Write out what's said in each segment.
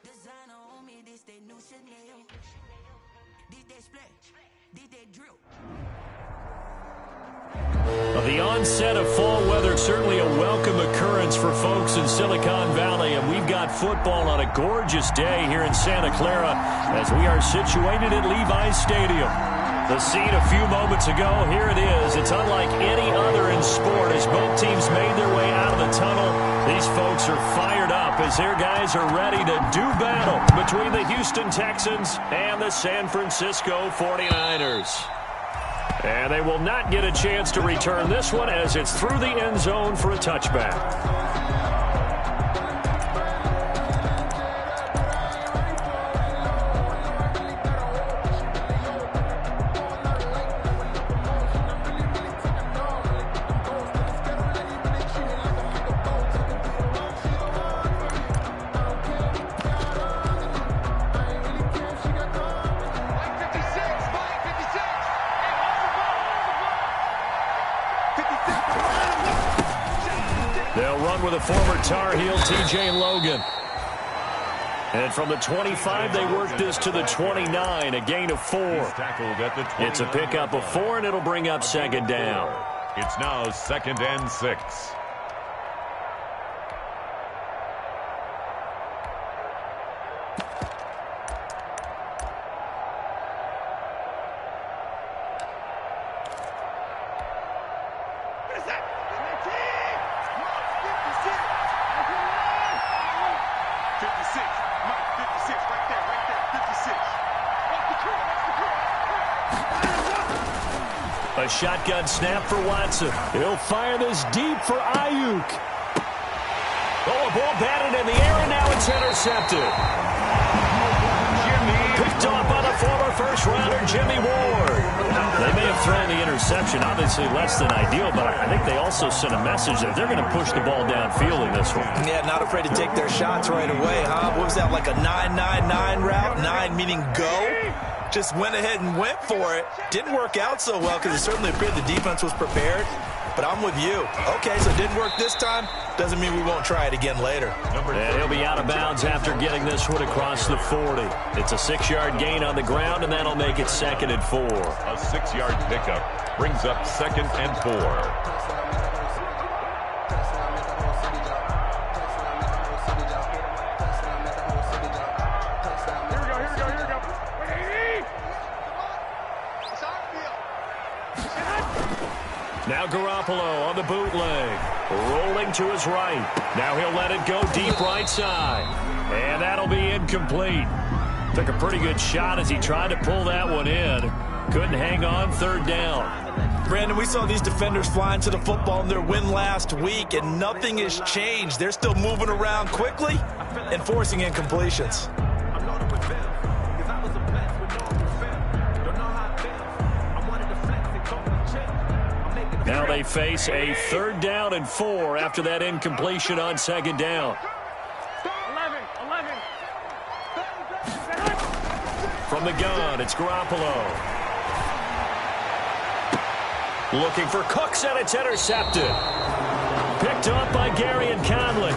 Designer on me, this they new Chanel. This they split, this they drill. The onset of fall weather, certainly a welcome occurrence for folks in Silicon Valley, and we've got football on a gorgeous day here in Santa Clara as we are situated at Levi's Stadium. The scene a few moments ago, here it is. It's unlike any other in sport as both teams made their way out of the tunnel. These folks are fired up as their guys are ready to do battle between the Houston Texans and the San Francisco 49ers. And they will not get a chance to return this one as it's through the end zone for a touchback. They'll run with a former Tar Heel, T.J. Logan. And from the 25, they work this to the 29, a gain of 4. It's a pickup of 4, and it'll bring up second down. It's now 2nd and 6. A shotgun snap for Watson. He'll fire this deep for Ayuk. Oh, a ball batted in the air, and now it's intercepted. Picked off by the former first-rounder, Jimmy Ward. They may have thrown the interception, obviously less than ideal, but I think they also sent a message that they're going to push the ball downfield in this one. Yeah, not afraid to take their shots right away, huh? What was that, like a 9-9-9 route? 9 meaning go? Just went ahead and went for it. Didn't work out so well because it certainly appeared the defense was prepared. But I'm with you. Okay, so it didn't work this time. Doesn't mean we won't try it again later. And he'll be out of bounds after getting this one across the 40. It's a 6-yard gain on the ground, and that'll make it 2nd and 4. A 6-yard pickup brings up 2nd and 4. Now Garoppolo on the bootleg, rolling to his right. Now he'll let it go deep right side. And that'll be incomplete. Took a pretty good shot as he tried to pull that one in. Couldn't hang on, 3rd down. Brandon, we saw these defenders flying to the football in their win last week, and nothing has changed. They're still moving around quickly and forcing incompletions. Now they face a 3rd down and 4 after that incompletion on 2nd down. From the gun, it's Garoppolo. Looking for Cooks, and it's intercepted. Picked up by Gary and Conley.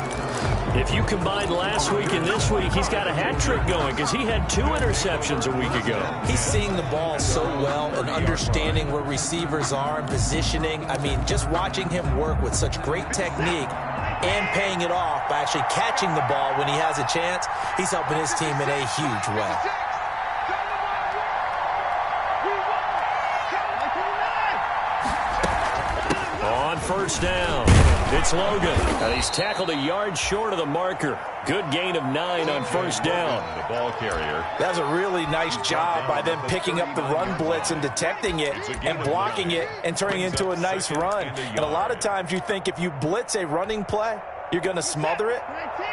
If you combine last week and this week, he's got a hat trick going because he had 2 interceptions a week ago. He's seeing the ball so well and understanding where receivers are and positioning. I mean, just watching him work with such great technique and paying it off by actually catching the ball when he has a chance, he's helping his team in a huge way. On 1st down, it's Logan. And he's tackled a yard short of the marker. Good gain of 9 on 1st down. The ball carrier. That was a really nice job by them picking up the run blitz and detecting it and blocking it and turning it into a nice run. And a lot of times you think if you blitz a running play, you're going to smother it.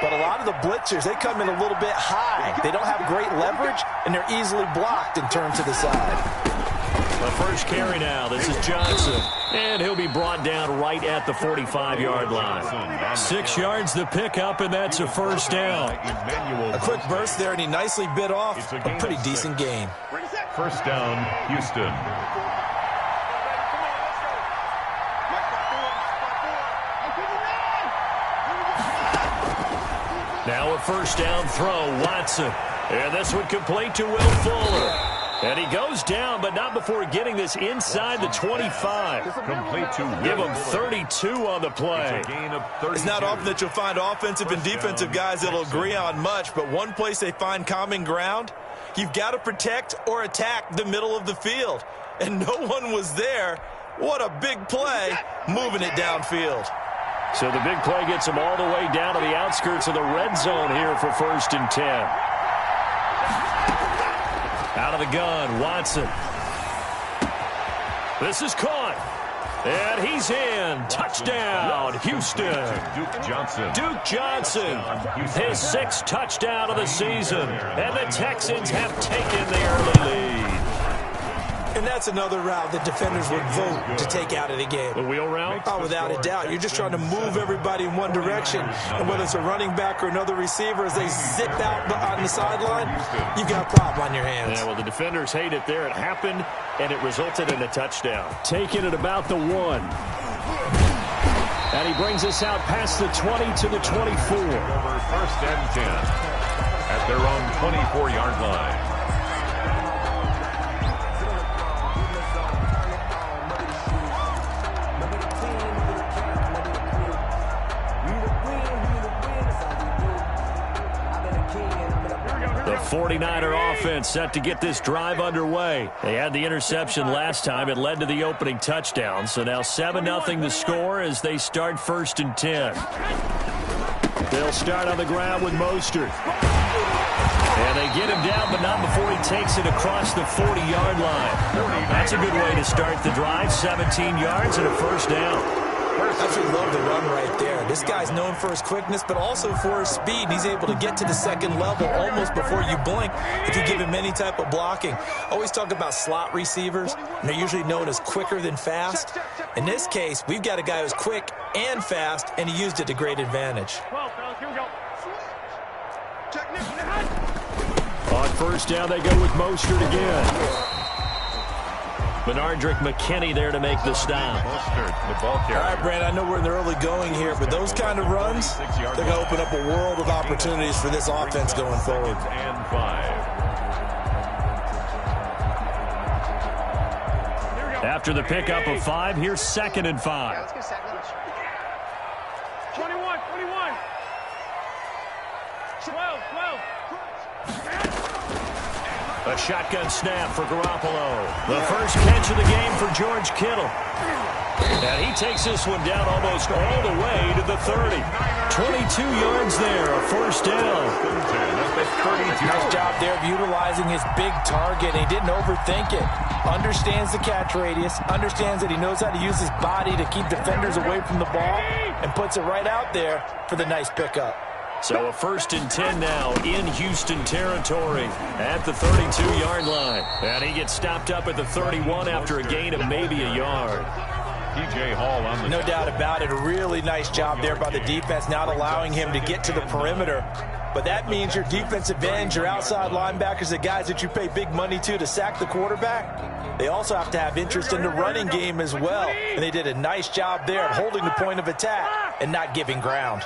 But a lot of the blitzers, they come in a little bit high. They don't have great leverage, and they're easily blocked and turned to the side. The first carry now. This is Johnson. And he'll be brought down right at the 45-yard line. 6 yards the pickup, and that's a 1st down. A quick burst there, and he nicely bit off a pretty decent gain. 1st down, Houston. Now a first down throw, Watson. And this one complete to Will Fuller. And he goes down, but not before getting this inside the 25. Complete to Will. Give him 32 on the play. It's a gain of 32. It's not often that you'll find offensive and defensive guys that'll agree on much, but one place they find common ground, you've got to protect or attack the middle of the field. And no one was there. What a big play, moving it downfield. So the big play gets him all the way down to the outskirts of the red zone here for 1st and 10. Out of the gun, Watson. This is caught. And he's in. Touchdown, Houston. Duke Johnson, his 6th touchdown of the season. And the Texans have taken the early lead. And that's another route that defenders would vote to take out of the game. The wheel route? Oh, without a doubt. You're just trying to move everybody in one direction. And whether it's a running back or another receiver, as they zip out on the sideline, you've got a problem on your hands. Yeah, well, the defenders hate it there. It happened, and it resulted in a touchdown. Taking it about the 1. And he brings us out past the 20 to the 24. Over 1st and 10 at their own 24-yard line. The 49er offense set to get this drive underway. They had the interception last time. It led to the opening touchdown. So now 7-0 the score as they start 1st and 10. They'll start on the ground with Mostert. And they get him down, but not before he takes it across the 40-yard line. That's a good way to start the drive. 17 yards and a 1st down. Absolutely love the run right there. This guy's known for his quickness, but also for his speed. He's able to get to the 2nd level almost before you blink if you give him any type of blocking. Always talk about slot receivers, and they're usually known as quicker than fast. In this case, we've got a guy who's quick and fast, and he used it to great advantage. On 1st down, they go with Mostert again. Benardrick McKinney there to make the stop. All right, Brandon, I know we're in the early going here, but those kind of runs, they're going to open up a world of opportunities for this offense going forward. And 5. After the pickup of 5, here's 2nd and 5. Let's get sack lunch. 21. 12. A shotgun snap for Garoppolo. The first catch of the game for George Kittle. And he takes this one down almost all the way to the 30. 22 yards there, a 1st down. Nice job there of utilizing his big target. He didn't overthink it. Understands the catch radius. Understands that he knows how to use his body to keep defenders away from the ball. And puts it right out there for the nice pickup. So a 1st and 10 now in Houston territory at the 32-yard line. And he gets stopped up at the 31 after a gain of maybe a yard. P.J. Hall on the No doubt about it. A really nice job there by the defense, not allowing him to get to the perimeter. But that means your defensive ends, your outside linebackers, the guys that you pay big money to sack the quarterback, they also have to have interest in the running game as well. And they did a nice job there at holding the point of attack and not giving ground.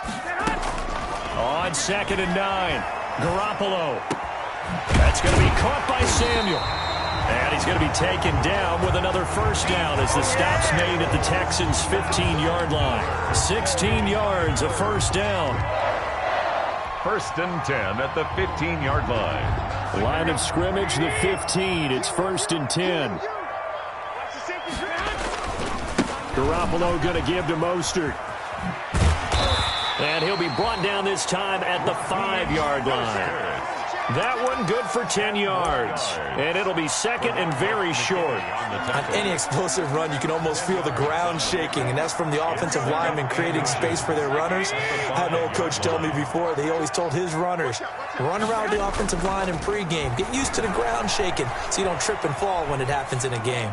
On 2nd and 9, Garoppolo. That's going to be caught by Samuel. And he's going to be taken down with another 1st down as the stop's made at the Texans' 15-yard line. 16 yards, a 1st down. 1st and 10 at the 15-yard line. Line of scrimmage, the 15. It's 1st and 10. Garoppolo going to give to Mostert. And he'll be brought down this time at the 5-yard line. That one good for 10 yards. And it'll be 2nd and very short. On any explosive run, you can almost feel the ground shaking, and that's from the offensive linemen creating space for their runners. I had an old coach tell me before, they always told his runners, run around the offensive line in pregame. Get used to the ground shaking so you don't trip and fall when it happens in a game.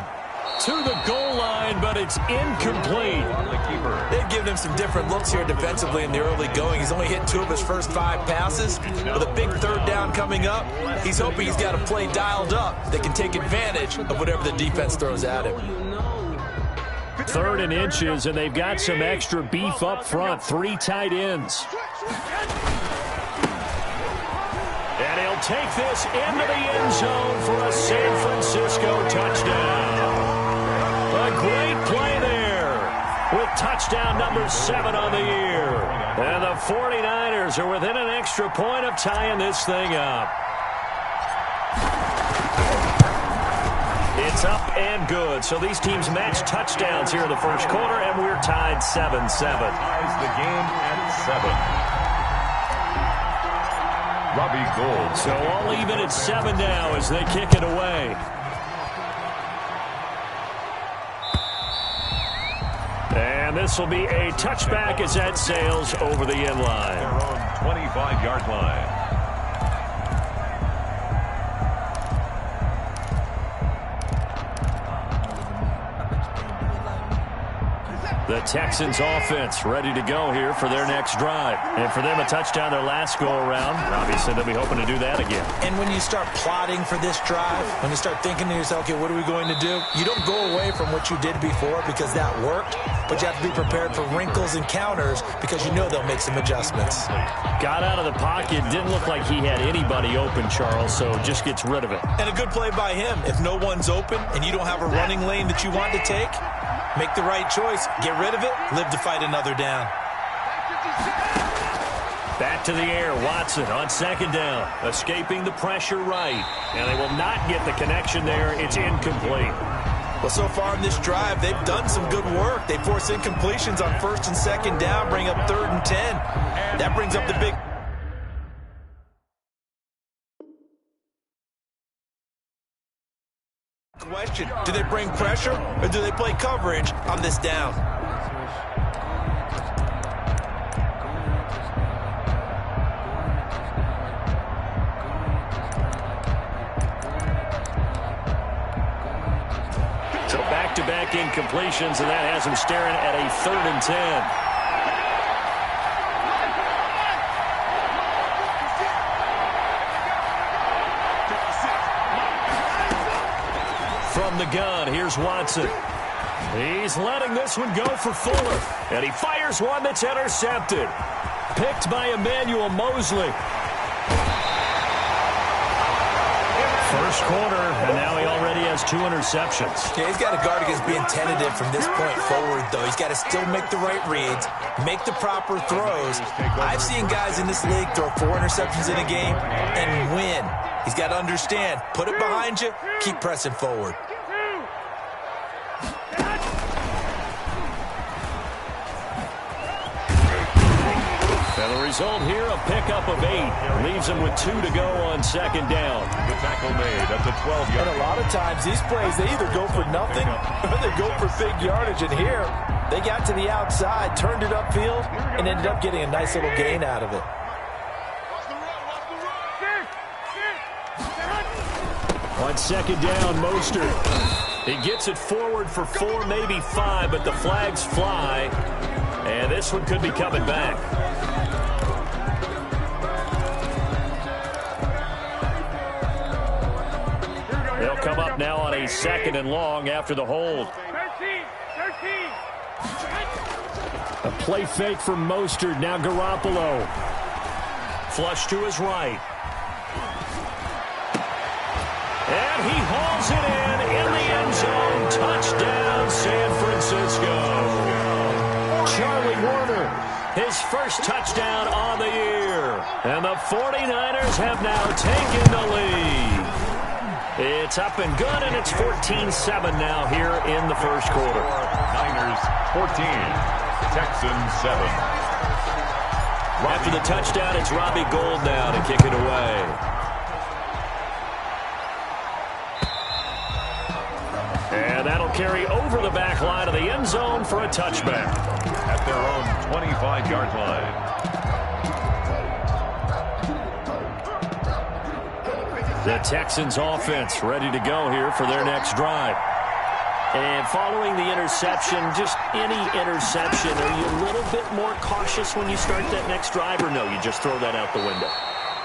To the goal line, but it's incomplete. They've given him some different looks here defensively in the early going. He's only hit 2 of his first 5 passes. With a big 3rd down coming up, he's hoping he's got a play dialed up that can take advantage of whatever the defense throws at him. 3rd and inches, and they've got some extra beef up front. 3 tight ends. And he'll take this into the end zone for a San Francisco touchdown. A great play there with touchdown number 7 on the year. And the 49ers are within an extra point of tying this thing up. It's up and good. So these teams match touchdowns here in the first quarter, and we're tied 7-7. Ties the game at 7. Robbie Gould. So all even at 7 now as they kick it away. And this will be a touchback as that sails over the end line. Their own 25-yard line. The Texans offense ready to go here for their next drive. And for them, a touchdown their last go-around. Obviously, they'll be hoping to do that again. And when you start plotting for this drive, when you start thinking to yourself, okay, what are we going to do? You don't go away from what you did before because that worked, but you have to be prepared for wrinkles and counters because you know they'll make some adjustments. Got out of the pocket. Didn't look like he had anybody open, Charles, so just gets rid of it. And a good play by him. If no one's open and you don't have a running lane that you want to take, make the right choice. Get rid of it. Live to fight another down. Back to the air. Watson on second down. Escaping the pressure right. And they will not get the connection there. It's incomplete. Well, so far in this drive, they've done some good work. They force incompletions on first and second down, bring up 3rd and 10. That brings up the big question. Do they bring pressure or do they play coverage on this down? So back-to-back incompletions, and that has him staring at a 3rd and 10. From the gun, here's Watson. He's letting this one go for Fuller. And he fires one that's intercepted. Picked by Emmanuel Mosley. First quarter, and now he already has 2 interceptions. Yeah, he's got to guard against being tentative from this point forward, though. He's got to still make the right reads, make the proper throws. I've seen guys in this league throw 4 interceptions in a game and win. He's got to understand, put it behind you, keep pressing forward. And the result here, a pickup of 8. Leaves him with 2 to go on second down. The tackle made at the 12-yard. And a lot of times, these plays, they either go for nothing or they go for big yardage. And here, they got to the outside, turned it upfield, and ended up getting a nice little gain out of it. On second down, Mostert. He gets it forward for 4, maybe 5, but the flags fly. And this one could be coming back. They'll come up now on a 2nd and long after the hold. 13. A play fake from Mostert. Now Garoppolo. Flush to his right. And he hauls it in the end zone. Touchdown, San Francisco. Charlie Warner, his first touchdown on the year. And the 49ers have now taken the lead. It's up and good, and it's 14-7 now here in the first quarter. Niners 14, Texans 7. After the touchdown, it's Robbie Gould now to kick it away. And that'll carry over the back line of the end zone for a touchback. At their own 25-yard line. The Texans offense ready to go here for their next drive. And following the interception, just any interception, are you a little bit more cautious when you start that next drive, or no, you just throw that out the window?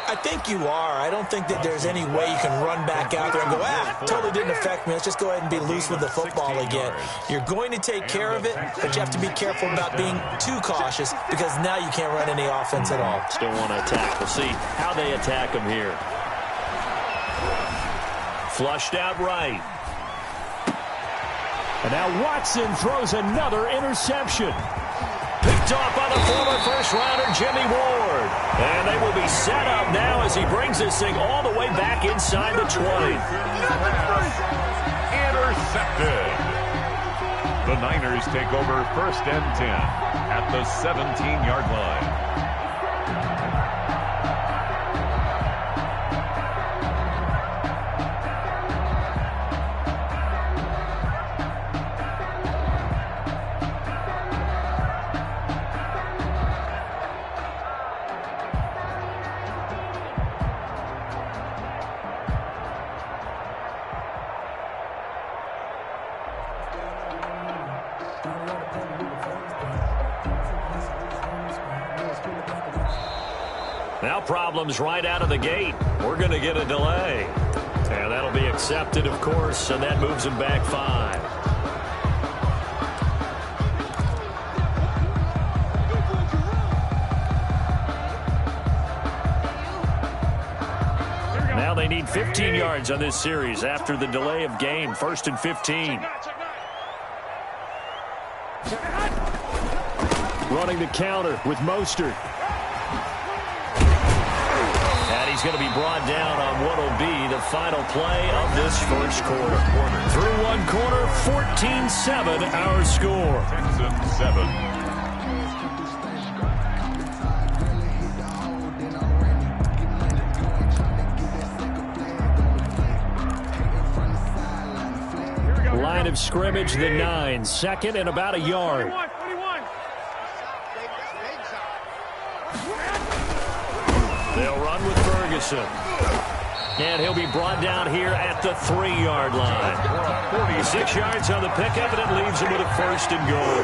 I think you are. I don't think that there's any way you can run back out there and go, totally didn't affect me. Let's just go ahead and be loose with the football again. You're going to take care of it, but you have to be careful about being too cautious because now you can't run any offense at all. Still want to attack. We'll see how they attack them here. Flushed out right. And now Watson throws another interception. Picked off by the former first-rounder Jimmy Ward. And they will be set up now as he brings this thing all the way back inside the 20. Intercepted. The Niners take over 1st and 10 at the 17-yard line. Now problems right out of the gate. We're going to get a delay. And that'll be accepted, of course, and that moves him back 5. Now they need 15 yards on this series after the delay of game. 1st and 15. Running the counter with Mostert. And he's going to be brought down on what will be the final play of this first quarter. Through one quarter, 14-7 our score. Texans 7. Line of scrimmage, the 9. 2nd and about a yard. 21. They'll run with Ferguson. And he'll be brought down here at the 3-yard line. 46 yards on the pickup, and it leaves him with a 1st and goal.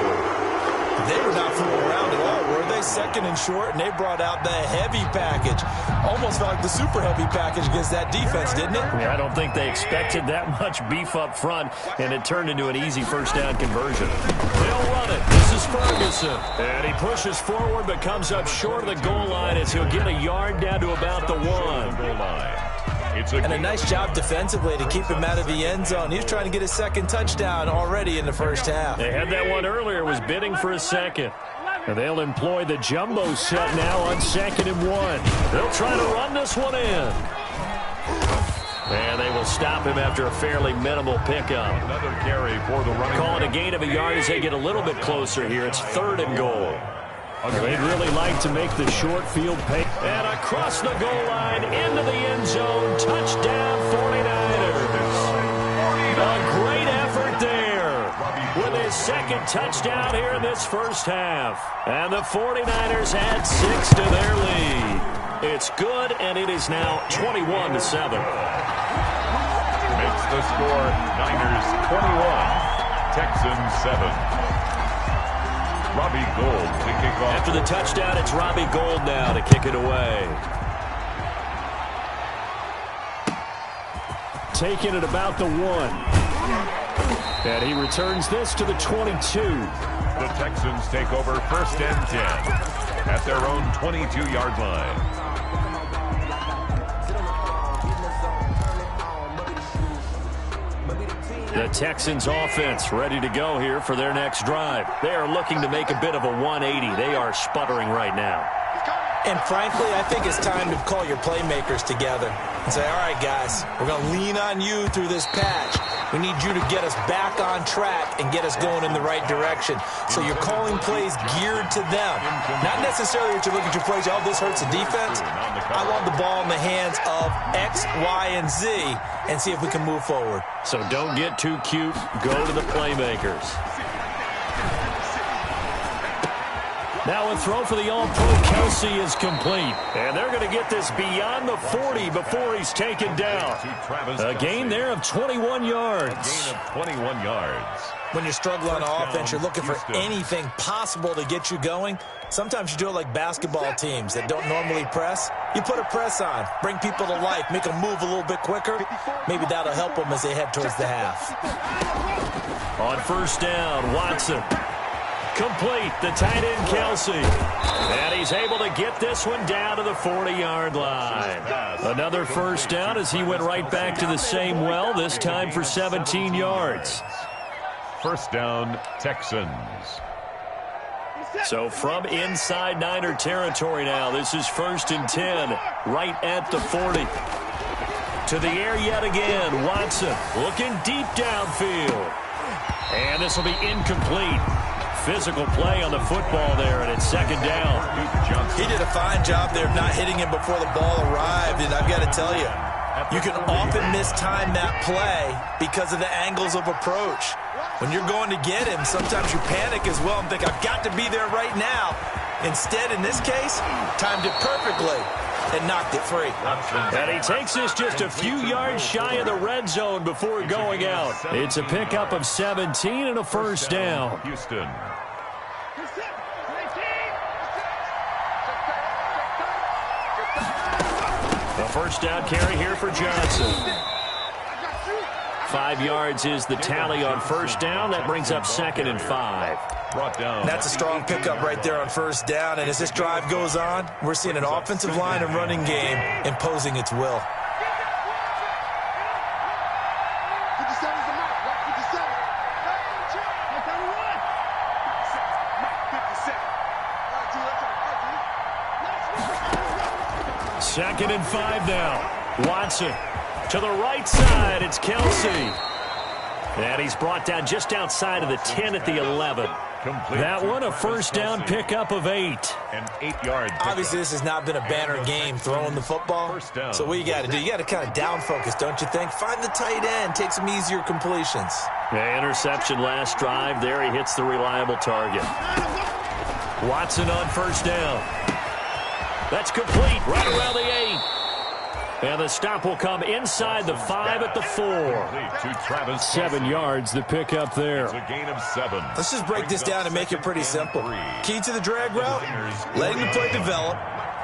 They were not fooling around at all, were they? 2nd and short, and they brought out the heavy package. Almost felt like the super heavy package against that defense, didn't it? Yeah, I don't think they expected that much beef up front, and it turned into an easy 1st down conversion. They'll run it. This is Ferguson. And he pushes forward, but comes up short of the goal line as he'll get a yard down to about the 1. Goal line. And a nice job defensively to keep him out of the end zone. He was trying to get his 2nd touchdown already in the 1st half. They had that one earlier, was bidding for a 2nd. And they'll employ the jumbo set now on 2nd and 1. They'll try to run this one in. And they will stop him after a fairly minimal pickup. Another carry for the running. Call it a gain of a yard as they get a little bit closer here. It's 3rd and goal. They'd really like to make the short field pay. And across the goal line, into the end zone, touchdown 49ers. A great effort there with his 2nd touchdown here in this 1st half. And the 49ers add 6 to their lead. It's good, and it is now 21-7. Makes the score Niners 21, Texans 7. Robbie Gould to kick off. After the touchdown, it's Robbie Gould now to kick it away. Taking it about the 1. And he returns this to the 22. The Texans take over 1st and 10 at their own 22-yard line. The Texans offense ready to go here for their next drive. They are looking to make a bit of a 180. They are sputtering right now. And frankly, I think it's time to call your playmakers together and say, all right, guys, we're going to lean on you through this patch. We need you to get us back on track and get us going in the right direction. So you're calling plays geared to them. Not necessarily that you're looking at your plays, oh, this hurts the defense. I want the ball in the hands of X, Y, and Z and see if we can move forward. So don't get too cute. Go to the playmakers. Now a throw for the All-Pro Kelsey is complete. And they're going to get this beyond the 40 before he's taken down. A gain there of 21 yards. A gain of 21 yards. When you struggle on offense, you're looking for anything possible to get you going. Sometimes you do it like basketball teams that don't normally press. You put a press on, bring people to life, make them move a little bit quicker. Maybe that'll help them as they head towards the half. On 1st down, Watson. Complete. The tight end, Kelsey. And he's able to get this one down to the 40-yard line. Another first down as he went right back to the same well, this time for 17 yards. First down, Texans. So from inside Niner territory now, this is 1st and 10, right at the 40. To the air yet again, Watson looking deep downfield. And this will be incomplete. Physical play on the football there, and it's 2nd down. He did a fine job there of not hitting him before the ball arrived, and I've got to tell you, you can often mistime that play because of the angles of approach. When you're going to get him, sometimes you panic as well and think, I've got to be there right now. Instead, in this case, timed it perfectly and knocked it free. And he takes this just a few yards shy of the red zone before going out. It's a pickup of 17 and a first down. Houston. A first down carry here for Johnson. 5 yards is the tally on first down. That brings up 2nd and 5. Brought down. That's a strong pickup right there on first down. And as this drive goes on, we're seeing an offensive line and running game imposing its will. Second and 5 now. Watson to the right side. It's Kelsey. And he's brought down just outside of the 10 at the 11. That one a first down pickup of 8. An 8-yard. Obviously, this has not been a banner game throwing the football. So what you got to do, you got to kind of down focus, don't you think? Find the tight end, take some easier completions. Yeah, interception last drive. There he hits the reliable target. Watson on first down. That's complete right around the 8. And the stop will come inside the 5 at the 4. 7 yards, the pickup there. It's a gain of 7. Let's just break this down and make it pretty simple. Key to the drag route, letting the play develop,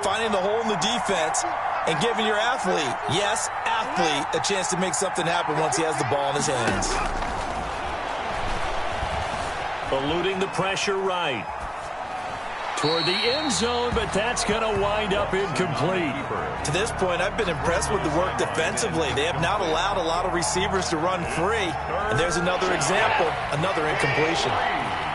finding the hole in the defense, and giving your athlete, yes, athlete, a chance to make something happen once he has the ball in his hands. Eluding the pressure right. Toward the end zone, but that's going to wind up incomplete. To this point, I've been impressed with the work defensively. They have not allowed a lot of receivers to run free. And there's another example, another incompletion.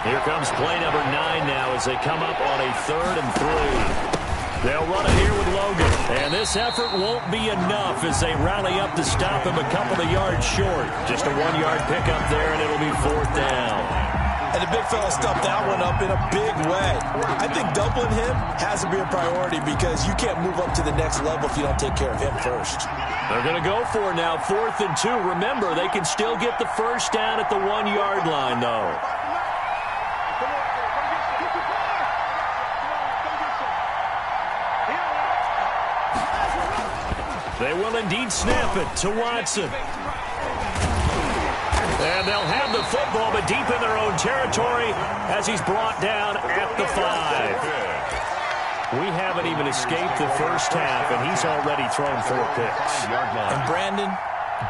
Here comes play number 9 now as they come up on a 3rd and 3. They'll run it here with Logan. And this effort won't be enough as they rally up to stop him a couple of yards short. Just a 1-yard pickup there, and it'll be 4th down. And the big fella stuffed that one up in a big way. I think doubling him has to be a priority because you can't move up to the next level if you don't take care of him first. They're going to go for it now, 4th and 2. Remember, they can still get the first down at the 1-yard line, though. They will indeed snap it to Watson. And they'll have the football, but deep in their own territory as he's brought down at the 5. We haven't even escaped the first half, and he's already thrown 4 picks. And Brandon,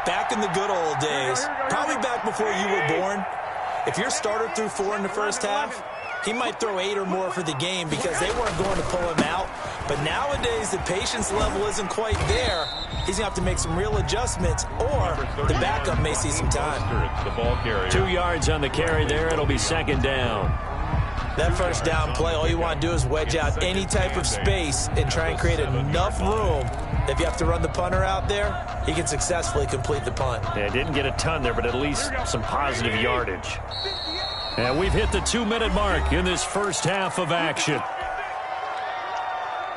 back in the good old days, probably back before you were born, if your starter threw 4 in the first half, he might throw 8 or more for the game because they weren't going to pull him out. But nowadays, the patience level isn't quite there. He's going to have to make some real adjustments, or the backup may see some time. 2 yards on the carry there. It'll be 2nd down. That first down play, all you want to do is wedge out any type of space and try and create enough room. If you have to run the punter out there, he can successfully complete the punt. Yeah, didn't get a ton there, but at least some positive yardage. And we've hit the 2-minute mark in this first half of action.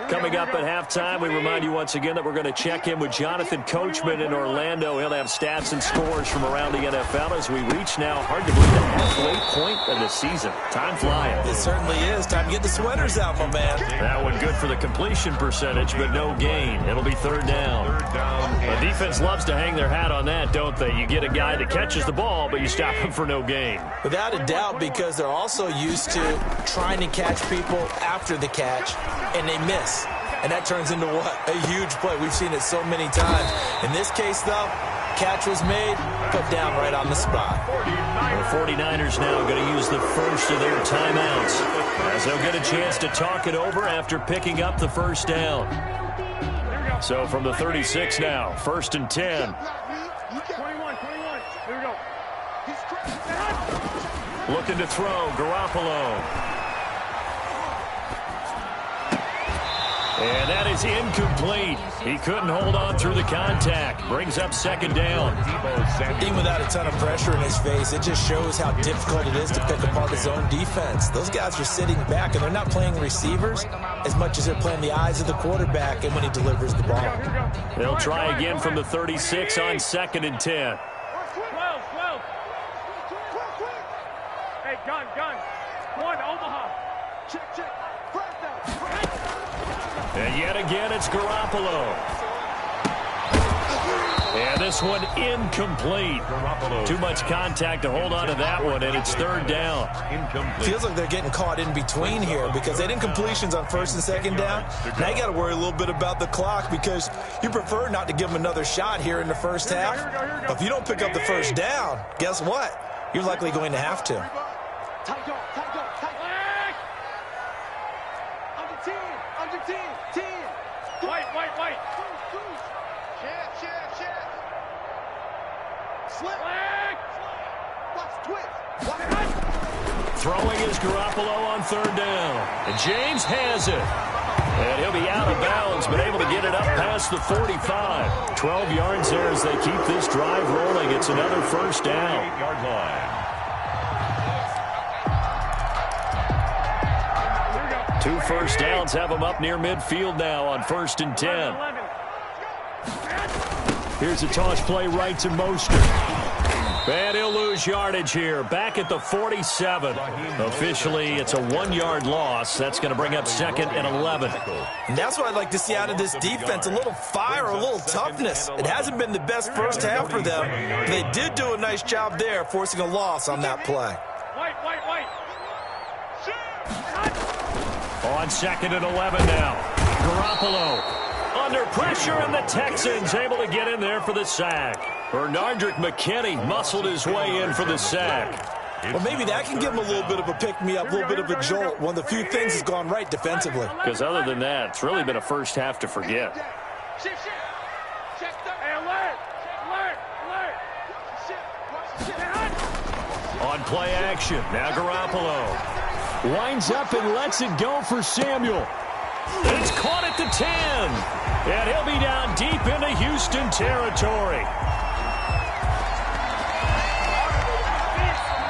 Coming up at halftime, we remind you once again that we're going to check in with Jonathan Coachman in Orlando. He'll have stats and scores from around the NFL as we reach now, hard to believe, the halfway point of the season. Time flying. It certainly is. Time to get the sweaters out, my man. That one good for the completion percentage, but no gain. It'll be 3rd down. The defense loves to hang their hat on that, don't they? You get a guy that catches the ball, but you stop him for no gain. Without a doubt, because they're also used to trying to catch people after the catch, and they miss. And that turns into what? A huge play. We've seen it so many times. In this case, though, Catch was made, put down right on the spot. The 49ers now going to use the first of their timeouts, as they'll get a chance to talk it over after picking up the first down. So from the 36 now, 1st and 10. 21. Here we go. Looking to throw, Garoppolo. And that is incomplete. He couldn't hold on through the contact. Brings up 2nd down. Even without a ton of pressure in his face, it just shows how difficult it is to pick apart his own defense. Those guys are sitting back, and they're not playing receivers as much as they're playing the eyes of the quarterback and when he delivers the ball. They'll try again from the 36 on 2nd and 10. 12. Hey, gun. 1, Omaha. Check. And yet again, it's Garoppolo. And this one incomplete. Too much contact to hold on to that one, and it's 3rd down. Feels like they're getting caught in between here because they did incompletions on 1st and 2nd down. Now you got to worry a little bit about the clock because you prefer not to give them another shot here in the first half. But if you don't pick up the first down, guess what? You're likely going to have to. White. Throwing is Garoppolo on 3rd down. And James has it. And he'll be out of bounds, but able to get it up past the 45. 12 yards there as they keep this drive rolling. It's another 1st down. 8-yard line. 2 first downs have them up near midfield now on 1st and 10. Here's a toss play right to Mostert. And he'll lose yardage here. Back at the 47. Officially, it's a 1-yard loss. That's going to bring up 2nd and 11. And that's what I'd like to see out of this defense, a little fire, a little toughness. It hasn't been the best first half for them. They did do a nice job there, forcing a loss on that play. White. On 2nd and 11 now. Garoppolo under pressure, and the Texans able to get in there for the sack. Bernardrick McKinney muscled his way in for the sack. Well, maybe that can give him a little bit of a pick-me-up, a little bit of a jolt. One of the few things has gone right defensively. Because other than that, it's really been a first half to forget. On play action, now Garoppolo winds up and lets it go for Samuel. It's caught at the 10. And he'll be down deep into Houston territory.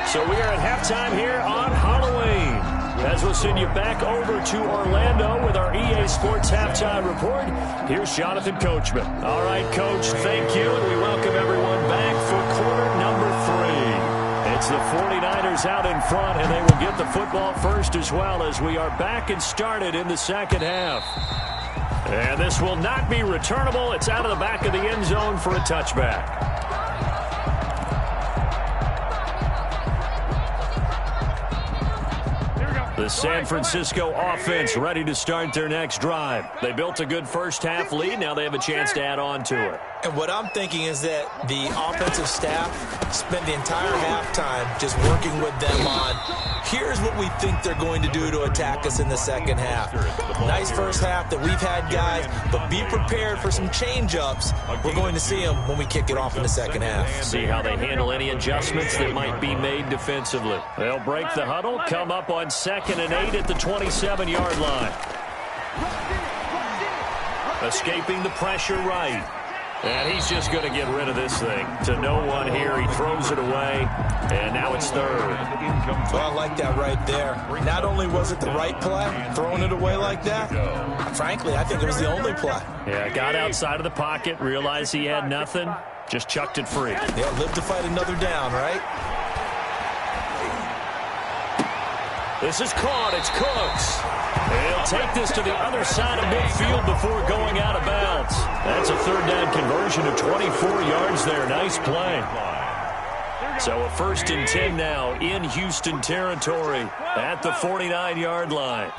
So we are at halftime here on Halloween. As we'll send you back over to Orlando with our EA Sports Halftime Report, here's Jonathan Coachman. All right, Coach, thank you, and we welcome everyone back for quarter number 3. It's the 49ers out in front, and they will get the football first as well as we are back and started in the second half. And this will not be returnable. It's out of the back of the end zone for a touchback. The San Francisco offense ready to start their next drive. They built a good first half lead. Now they have a chance to add on to it. And what I'm thinking is that the offensive staff spent the entire halftime just working with them on, here's what we think they're going to do to attack us in the second half. Nice first half that we've had, guys, but be prepared for some change-ups. We're going to see them when we kick it off in the second half. See how they handle any adjustments that might be made defensively. They'll break the huddle, come up on 2nd and 8 at the 27-yard line. Escaping the pressure right. And he's just going to get rid of this thing. To no one here. He throws it away. And now it's 3rd. Well, I like that right there. Not only was it the right play, throwing it away like that, frankly, I think it was the only play. Yeah, got outside of the pocket, realized he had nothing, just chucked it free. Yeah, live to fight another down, right? This is caught. It's Cooks. He'll take this to the other side of midfield before going out of bounds. That's a 3rd down conversion of 24 yards there. Nice play. So a 1st and 10 now in Houston territory at the 49-yard line.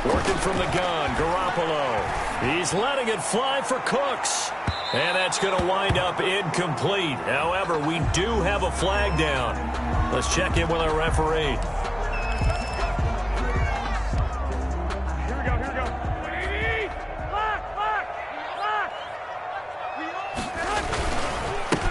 Working from the gun, Garoppolo. He's letting it fly for Cooks. And that's going to wind up incomplete. However, we do have a flag down. Let's check in with our referee. Here we go, here we go.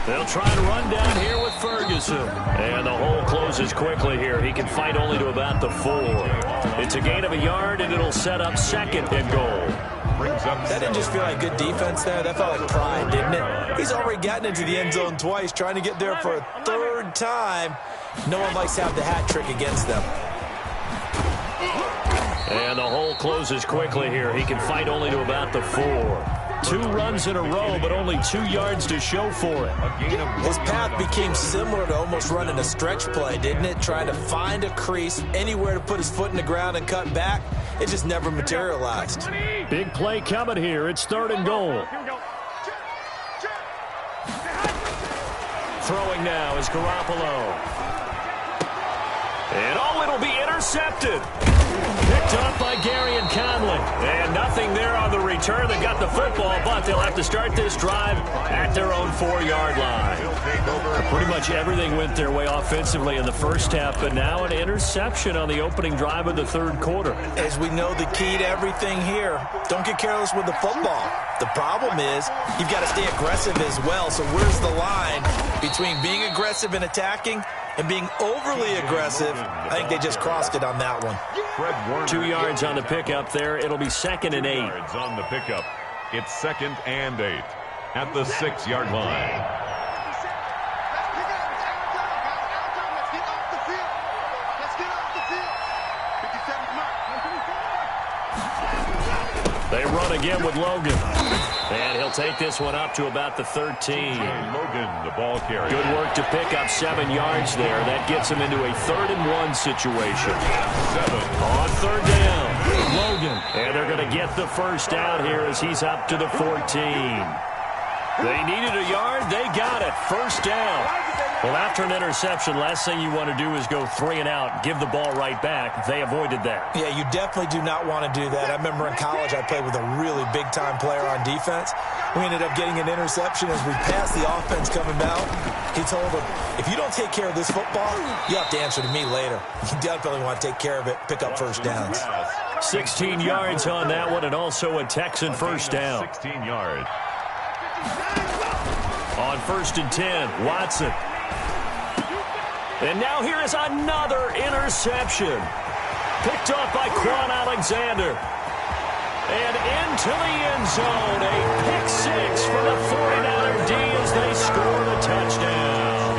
They'll try and run down here with Ferguson. And the hole closes quickly here. He can fight only to about the 4. It's a gain of a yard, and it'll set up second and goal. That didn't just feel like good defense there. That felt like pride, didn't it? He's already gotten into the end zone twice, trying to get there for a third time. No one likes to have the hat trick against them. And the hole closes quickly here. He can fight only to about the 4. 2 runs in a row, but only 2 yards to show for it. His path became similar to almost running a stretch play, didn't it? Trying to find a crease, anywhere to put his foot in the ground and cut back. It just never materialized. Big play coming here. It's 3rd and goal. Throwing now is Garoppolo. And it'll be intercepted. Picked up by Gary and Conley. And nothing there on the return. They got the football, but they'll have to start this drive at their own 4-yard line. Pretty much everything went their way offensively in the first half, but now an interception on the opening drive of the 3rd quarter. As we know, the key to everything here, don't get careless with the football. The problem is you've got to stay aggressive as well. So where's the line between being aggressive and attacking and being overly aggressive? I think they just crossed it on that one. 2 yards on the pickup there. It'll be 2nd and 8. Yards on the pickup. It's 2nd and 8 at the 6-yard line. They run again with Logan. And he'll take this one up to about the 13. Logan, the ball carrier. Good work to pick up 7 yards there. That gets him into a 3rd and 1 situation. 7. On 3rd down, Logan. And they're going to get the first down here as he's up to the 14. They needed a yard. They got it. First down. Well, after an interception, last thing you want to do is go 3 and out, give the ball right back. They avoided that. Yeah, you definitely do not want to do that. I remember in college I played with a really big-time player on defense. We ended up getting an interception as we passed the offense coming out. He told him, if you don't take care of this football, you have to answer to me later. You definitely want to take care of it, pick up first downs. 16 yards on that one, and also a Texan first down. 16 yards. On 1st and 10, Watson. And now here is another interception. Picked up by Quan Alexander. And into the end zone. A pick 6 for the 49er D as they score the touchdown.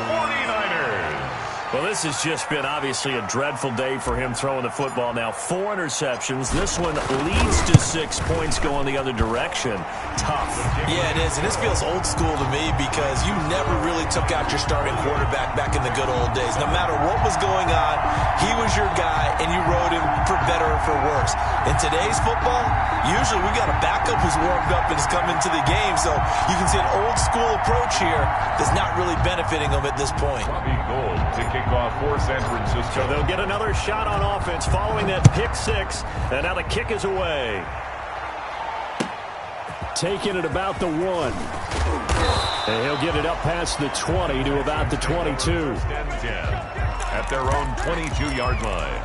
49ers. Well, this has just been obviously a dreadful day for him throwing the football. Now 4 interceptions. This one leads to 6 points going the other direction. Tough. Yeah, it is, and this feels old school to me because you never really took out your starting quarterback back in the good old days. No matter what was going on, he was your guy, and you rode him for better or for worse. In today's football, usually we got a backup who's warmed up and is coming to the game, so you can see an old school approach here that's not really benefiting them at this point. Bobby Gold to kick off for San Francisco. So they'll get another shot on offense following that pick 6, and now the kick is away. Taking it about the 1. And he'll get it up past the 20 to about the 22. 10 at their own 22-yard line.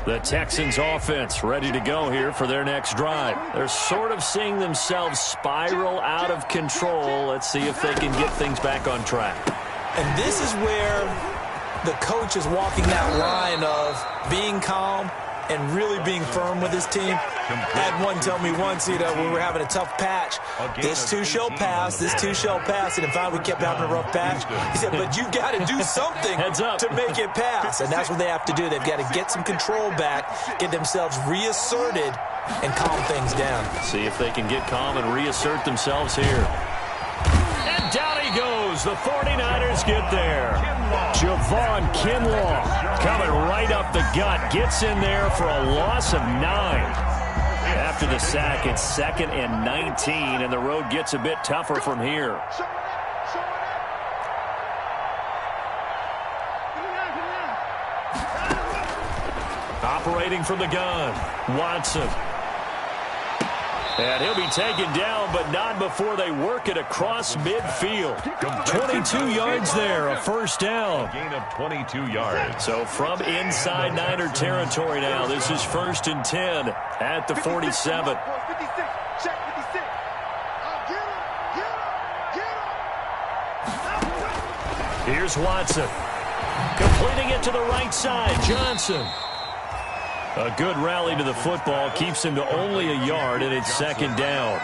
The Texans offense ready to go here for their next drive. They're sort of seeing themselves spiral out of control. Let's see if they can get things back on track. And this is where the coach is walking that line of being calm and really being firm with his team. I had one tell me once, when we were having a tough patch, this too shall pass, this too shall pass. And finally we kept having a rough patch. He said, but you've got to do something to make it pass. And that's what they have to do. They've got to get some control back, get themselves reasserted, and calm things down. See if they can get calm and reassert themselves here. And down he goes. The 49ers get there. Javon Kinlaw coming right up the gut. Gets in there for a loss of 9. After the sack, it's 2nd and 19, and the road gets a bit tougher from here. Operating from the gun, Watson. And he'll be taken down, but not before they work it across midfield. 22 yards there, a first down. Gain of 22 yards. So from inside Niner territory now, this is 1st and 10 at the 47. Here's Watson. Completing it to the right side, Johnson. A good rally to the football keeps him to only a yard, and it's 2nd down.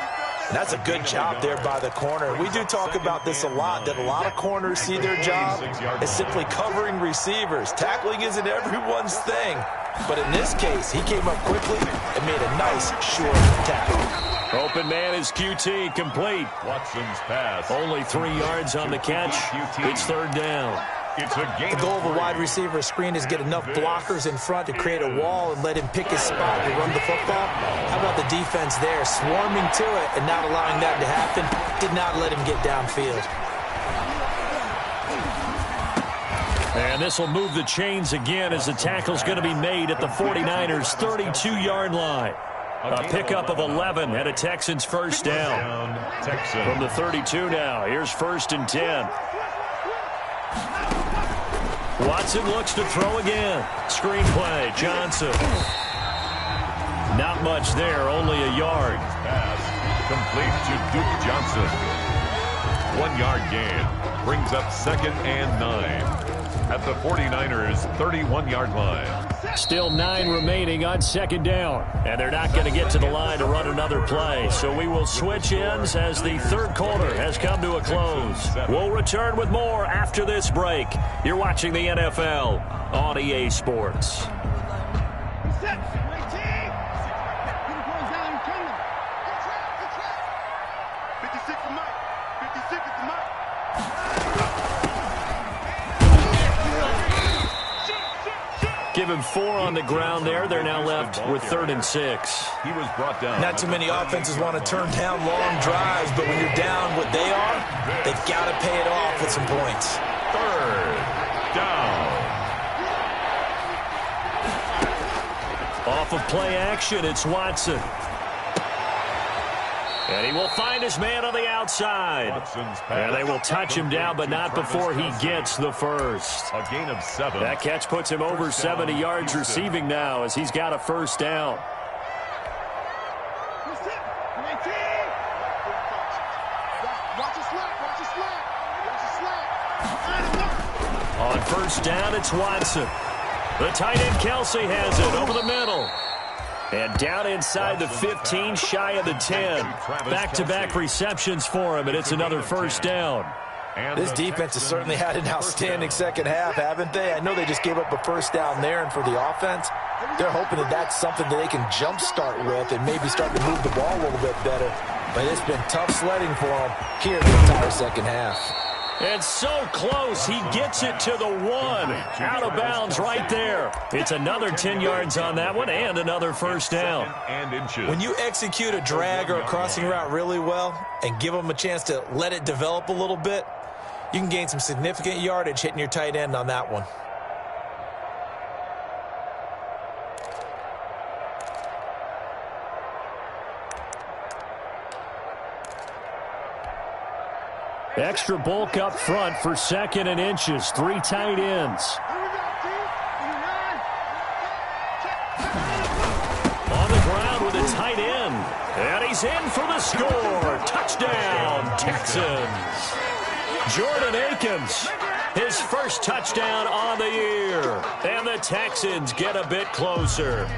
And that's a good job there by the corner. We do talk about this a lot, that a lot of corners see their job as simply covering receivers. Tackling isn't everyone's thing. But in this case, he came up quickly and made a nice, short tackle. Open man is QT, complete. Watson's pass. Only 3 yards on the catch. It's 3rd down. It's a gain. The goal of a wide receiver screen is get enough blockers in front to create a wall and let him pick his spot to run the football. How about the defense there, swarming to it and not allowing that to happen? Did not let him get downfield. And this will move the chains again as the tackle's going to be made at the 49ers' 32-yard line. A pickup of 11 and a Texans first down. From the 32 now, here's 1st and 10. Watson looks to throw again. Screen play, Johnson. Not much there, only a yard. Pass complete to Duke Johnson. 1 yard gain. Brings up 2nd and 9. At the 49ers' 31-yard line. Still 9 remaining on 2nd down. And they're not going to get to the line to run another play. So we will switch ends as the 3rd quarter has come to a close. We'll return with more after this break. You're watching the NFL on EA Sports. Give him 4 on the ground there. They're now left with 3rd and 6. He was brought down. Not too many offenses want to turn down long drives, but when you're down what they are, they've got to pay it off with some points. 3rd down. Off of play action, it's Watson. And he will find his man on the outside. And they will touch him down, but not before he gets the first. A gain of 7. That catch puts him over 70 yards receiving now as he's got a first down. On 1st down, it's Watson. The tight end, Kelsey, has it over the middle. And down inside the 15, shy of the 10. Back-to-back receptions for him, and it's another first down. This defense has certainly had an outstanding second half, haven't they? I know they just gave up a first down there, and for the offense, they're hoping that that's something that they can jumpstart with and maybe start to move the ball a little bit better. But it's been tough sledding for them here in the entire second half. And so close, he gets it to the 1. Out of bounds right there. It's another 10 yards on that one and another first down. When you execute a drag or a crossing route really well and give them a chance to let it develop a little bit, you can gain some significant yardage hitting your tight end on that one. Extra bulk up front for 2nd and inches. 3 tight ends. On the ground with a tight end. And he's in for the score. Touchdown, Texans. Jordan Akins, his first touchdown on the year. And the Texans get a bit closer.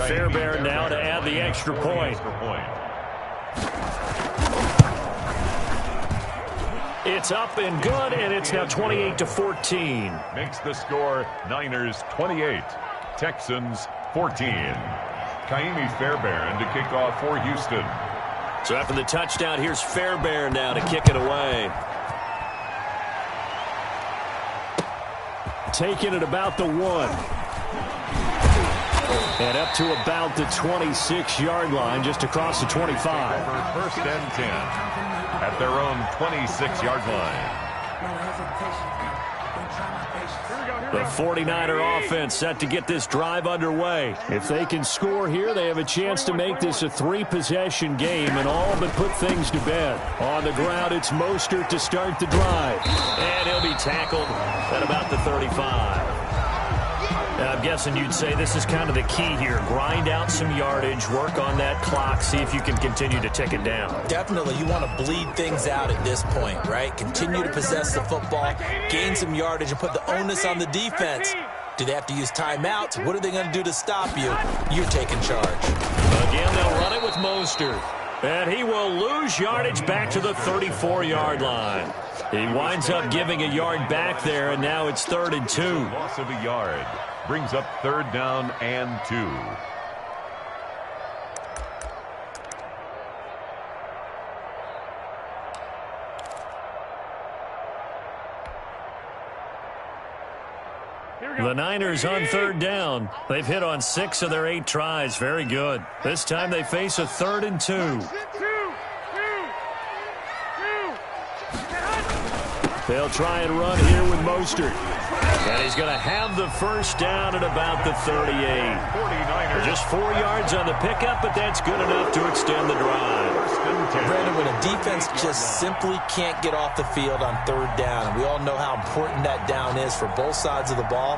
Fairbairn now to add the extra point. It's up and good, and it's now 28-14. Makes the score Niners 28, Texans 14. Kaimi Fairbairn to kick off for Houston. So after the touchdown, here's Fairbairn now to kick it away. Taking it about the 1. And up to about the 26-yard line, just across the 25. Over first and 10 at their own 26-yard line. The 49er offense set to get this drive underway. If they can score here, they have a chance to make this a 3-possession game and all but put things to bed. On the ground, it's Mostert to start the drive. And he'll be tackled at about the 35. I'm guessing you'd say this is kind of the key here. Grind out some yardage, work on that clock, see if you can continue to tick it down. Definitely, you want to bleed things out at this point, right? Continue to possess the football, gain some yardage, and put the onus on the defense. Do they have to use timeouts? What are they going to do to stop you? You're taking charge. Again, they'll run it with Mostert. And he will lose yardage back to the 34-yard line. He winds up giving a yard back there, and now it's 3rd and 2. Loss of a yard brings up 3rd down and 2. The Niners on 3rd down. They've hit on 6 of their 8 tries. Very good. This time they face a 3rd and 2. They'll try and run here with Mostert. And he's going to have the first down at about the 38. Just 4 yards on the pickup, but that's good enough to extend the drive. Brandon, when a defense just simply can't get off the field on 3rd down, and we all know how important that down is for both sides of the ball,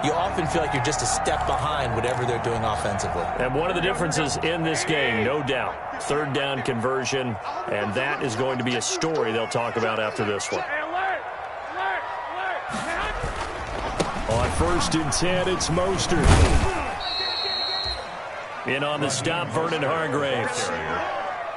you often feel like you're just a step behind whatever they're doing offensively. And one of the differences in this game, no doubt, 3rd down conversion, and that is going to be a story they'll talk about after this one. On 1st and 10, it's Mostert. In on the stop, Vernon Hargraves.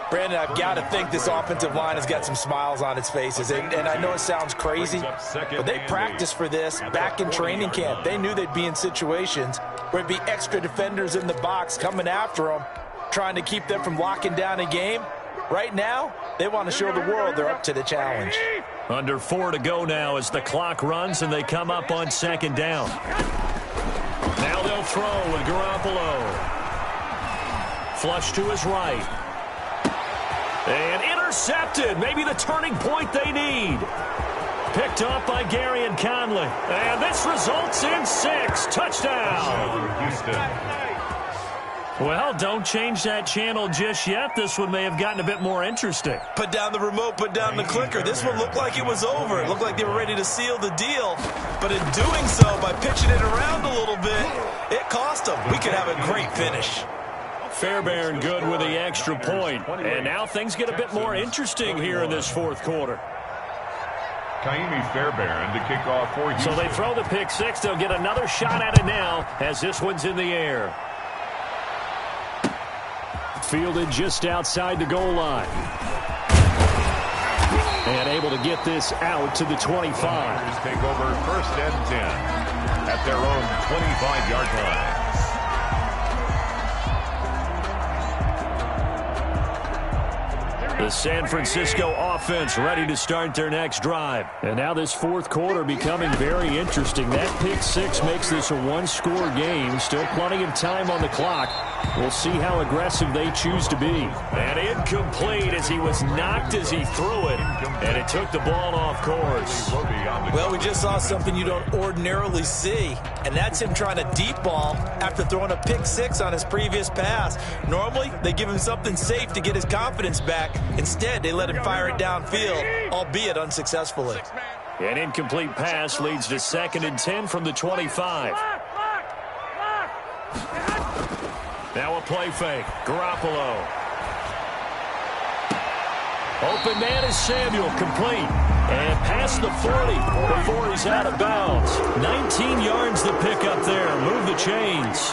Brandon, I've got to think this offensive line has got some smiles on its faces. And I know it sounds crazy, but they practiced for this back in training camp. They knew they'd be in situations where it'd be extra defenders in the box coming after them, trying to keep them from locking down a game. Right now, they want to show the world they're up to the challenge. Under 4 to go now as the clock runs and they come up on 2nd down. Now they'll throw with Garoppolo. Flush to his right. And intercepted. Maybe the turning point they need. Picked up by Gary and Conley. And this results in 6. Touchdown. Houston. Well, don't change that channel just yet. This one may have gotten a bit more interesting. Put down the remote, put down the clicker. This one looked like it was over. It looked like they were ready to seal the deal. But in doing so, by pitching it around a little bit, it cost them. We could have a great finish. Fairbairn good with the extra point. And now things get a bit more interesting here in this 4th quarter. Kaimi Fairbairn to kick off for Houston. So they throw the pick 6. They'll get another shot at it now as this one's in the air. Fielded just outside the goal line. And able to get this out to the 25. Take over 1st and 10 at their own 25-yard line. The San Francisco offense ready to start their next drive. And now this 4th quarter becoming very interesting. That pick 6 makes this a 1-score game. Still plenty of time on the clock. We'll see how aggressive they choose to be. And incomplete as he was knocked as he threw it. And it took the ball off course. Well, we just saw something you don't ordinarily see. And that's him trying to deep ball after throwing a pick 6 on his previous pass. Normally, they give him something safe to get his confidence back. Instead, they let him fire it downfield, albeit unsuccessfully. An incomplete pass leads to 2nd and 10 from the 25. Now a play fake. Garoppolo. Open man is Samuel, complete. And past the 40 before he's out of bounds. 19 yards the pick up there. Move the chains.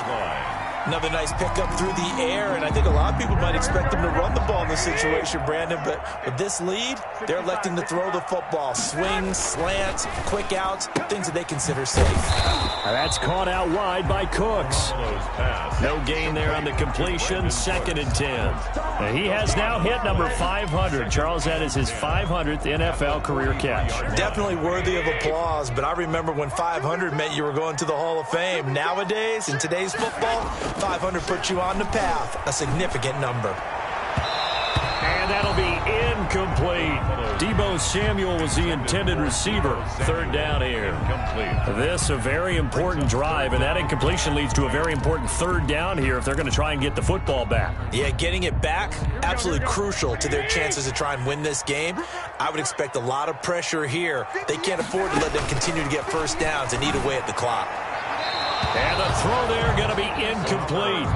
Another nice pickup through the air, and I think a lot of people might expect them to run the ball in this situation, Brandon, but with this lead, they're electing to throw the football. Swings, slants, quick outs, things that they consider safe. That's caught out wide by Cooks. No gain there on the completion, 2nd and 10. He has now hit number 500. Charles, that is his 500th NFL career catch. Definitely worthy of applause, but I remember when 500 meant you were going to the Hall of Fame. Nowadays, in today's football, 500 puts you on the path, a significant number. And that'll be incomplete. Deebo Samuel was the intended receiver. 3rd down here. This a very important drive, and that incompletion leads to a very important 3rd down here if they're going to try and get the football back. Yeah, getting it back, absolutely crucial to their chances to try and win this game. I would expect a lot of pressure here. They can't afford to let them continue to get first downs and eat away at the clock. And the throw there going to be incomplete.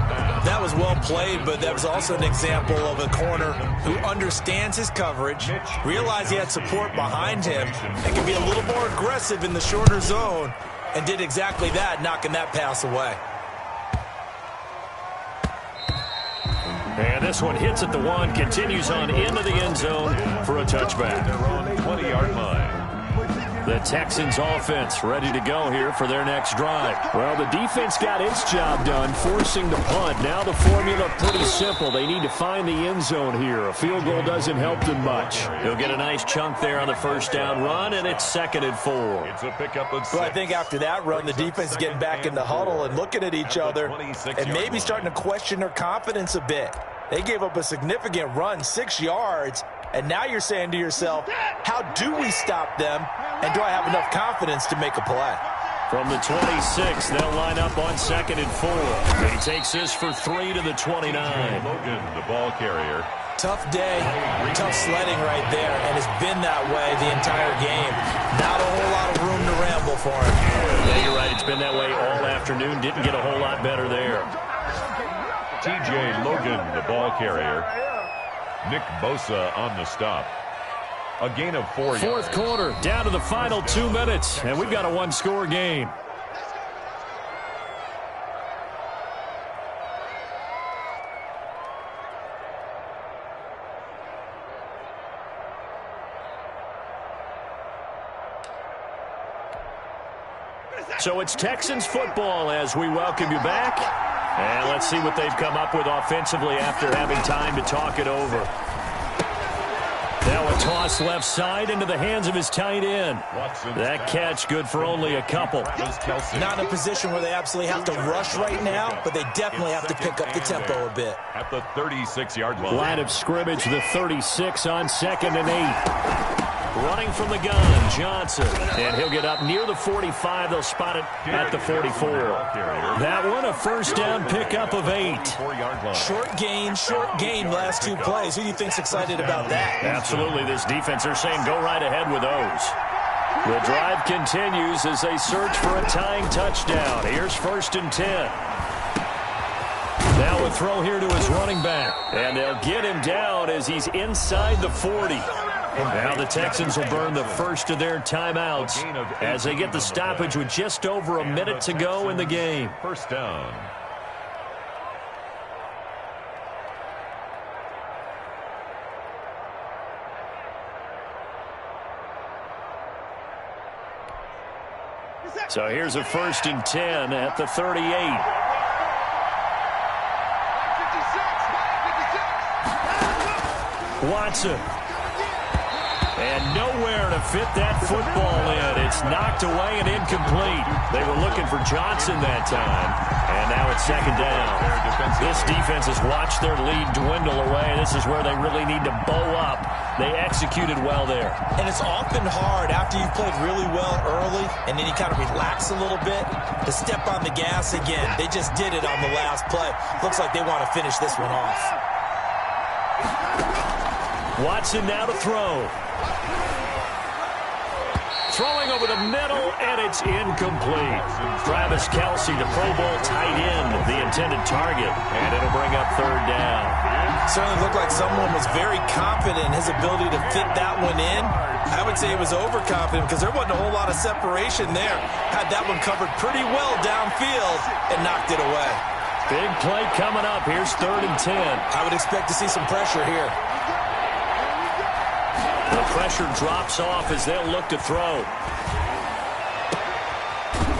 That was well played, but that was also an example of a corner who understands his coverage, realized he had support behind him, and can be a little more aggressive in the shorter zone, and did exactly that, knocking that pass away. And this one hits at the 1, continues on into the end zone for a touchback. 20-yard line. The Texans offense ready to go here for their next drive. Well, the defense got its job done, forcing the punt. Now the formula pretty simple. They need to find the end zone here. A field goal doesn't help them much. He'll get a nice chunk there on the 1st down run, and it's 2nd and 4. It's a pickup of 6. Well, I think after that run, the defense is getting back in the huddle and looking at each other and maybe starting to question their confidence a bit. They gave up a significant run, 6 yards, and now you're saying to yourself, how do we stop them, and do I have enough confidence to make a play? From the 26, they'll line up on 2nd and 4. He takes this for 3 to the 29. Logan, the ball carrier. Tough day, tough sledding right there, and it's been that way the entire game. Not a whole lot of room to ramble for him. Yeah, you're right. It's been that way all afternoon. Didn't get a whole lot better there. TJ Logan, the ball carrier. Nick Bosa on the stop. A gain of 4 yards. 4th quarter, down to the final 2 minutes, and we've got a 1-score game. So it's Texans football as we welcome you back. And let's see what they've come up with offensively after having time to talk it over. Now a toss left side into the hands of his tight end. That catch good for only a couple. Not in a position where they absolutely have to rush right now, but they definitely have to pick up the tempo a bit. At the 36-yard line. Line of scrimmage, the 36 on 2nd and 8. Running from the gun, Johnson. And he'll get up near the 45. They'll spot it at the 44. That one, a 1st down pickup of 8. Short gain last 2 plays. Who do you think's excited about that? Absolutely. This defense, they're saying go right ahead with those. The drive continues as they search for a tying touchdown. Here's 1st and 10. Now a throw here to his running back. And they'll get him down as he's inside the 40. Now the Texans will burn the first of their timeouts as they get the stoppage with just over a minute to go in the game. 1st down. So here's a 1st and 10 at the 38. Watson. And nowhere to fit that football in. It's knocked away and incomplete. They were looking for Johnson that time. And now it's 2nd down. This defense has watched their lead dwindle away. This is where they really need to bow up. They executed well there. And it's often hard after you've played really well early and then you kind of relax a little bit to step on the gas again. They just did it on the last play. Looks like they want to finish this one off. Watson now to throw. Throwing over the middle, and it's incomplete. Travis Kelce, the Pro Bowl tight end, the intended target, and it'll bring up 3rd down. Certainly looked like someone was very confident in his ability to fit that one in. I would say he was overconfident because there wasn't a whole lot of separation there. Had that one covered pretty well downfield and knocked it away. Big play coming up. Here's 3rd and 10. I would expect to see some pressure here. The pressure drops off as they'll look to throw.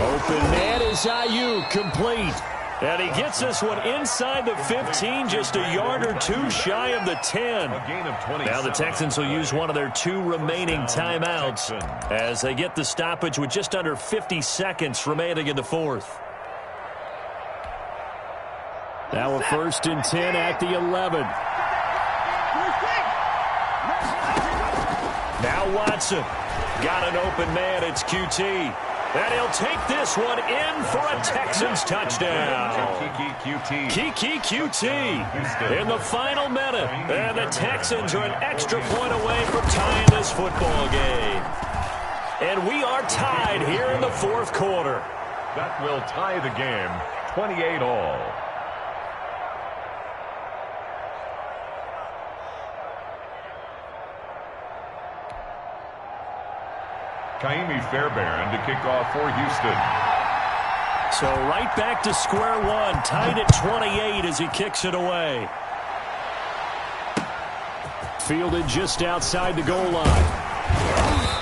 Open man is Ayuk, complete. And he gets this one inside the 15, just a yard or two shy of the 10. Now the Texans will use one of their 2 remaining timeouts as they get the stoppage with just under 50 seconds remaining in the 4th. Now a 1st and 10 at the 11. Now Watson. Got an open man. It's QT. And he'll take this one in for a Texans touchdown. Kiki QT in the final minute. And the Texans are an extra point away from tying this football game. And we are tied here in the 4th quarter. That will tie the game, 28-all. Kaimi Fairbairn to kick off for Houston. So right back to square one, tied at 28 as he kicks it away. Fielded just outside the goal line.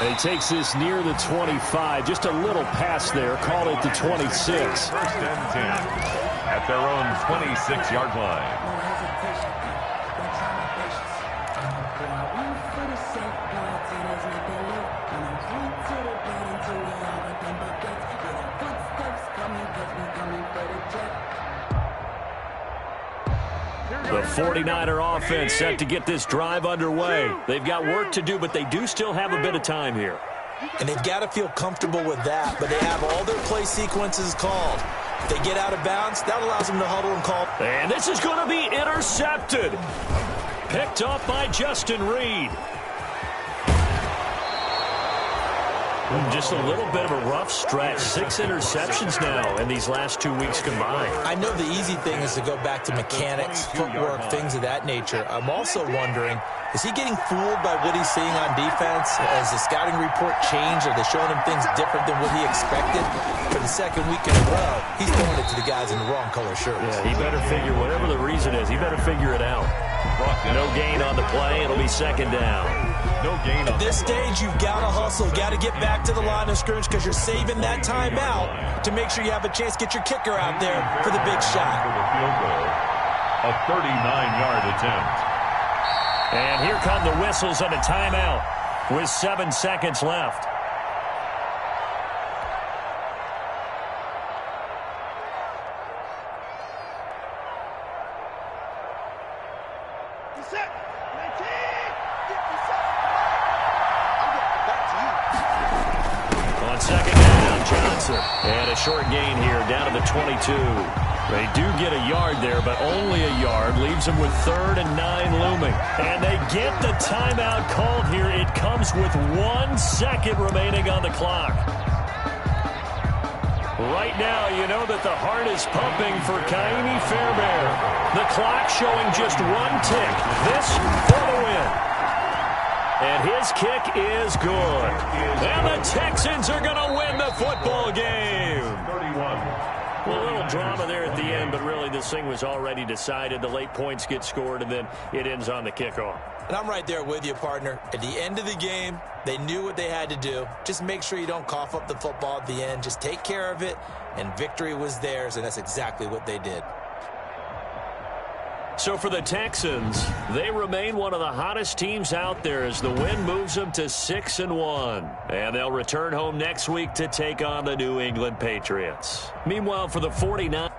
And he takes this near the 25. Just a little pass there. Call it the 26. 1st and 10 at their own 26-yard line. The 49er offense set to get this drive underway. They've got work to do, but they do still have a bit of time here. And they've got to feel comfortable with that, but they have all their play sequences called. If they get out of bounds, that allows them to huddle and call. And this is going to be intercepted. Picked up by Justin Reed. Just a little bit of a rough stretch. 6 interceptions now in these last 2 weeks combined. I know the easy thing is to go back to mechanics, footwork, things of that nature. I'm also wondering, is he getting fooled by what he's seeing on defense? Has the scouting report changed? Are they showing him things different than what he expected? For the 2nd week in a row, he's throwing it to the guys in the wrong color shirts. Yeah, he better figure, whatever the reason is, he better figure it out. No gain on the play. It'll be 2nd down. No gain on At this stage, you've got to hustle. Got to get back to the line of scrimmage because you're saving that timeout to make sure you have a chance to get your kicker out there for the big shot. For the field goal, a 39-yard attempt. And here come the whistles on a timeout with 7 seconds left. On 2nd down, Johnson. And a short gain here down to the 22. They do get a yard there, but only a yard. Leaves them with 3rd and 9 looming. And they get the timeout called here. It comes with 1 second remaining on the clock. Right now, you know that the heart is pumping for Kaimi Fairbairn. The clock showing just 1 tick. This for the win. And his kick is good. And the Texans are going to win the football game. 31. Well, a little drama there at the end, but really this thing was already decided. The late points get scored, and then it ends on the kickoff. And I'm right there with you, partner. At the end of the game, they knew what they had to do. Just make sure you don't cough up the football at the end. Just take care of it, and victory was theirs, and that's exactly what they did. So for the Texans, they remain one of the hottest teams out there as the win moves them to 6-1. And they'll return home next week to take on the New England Patriots. Meanwhile, for the 49ers,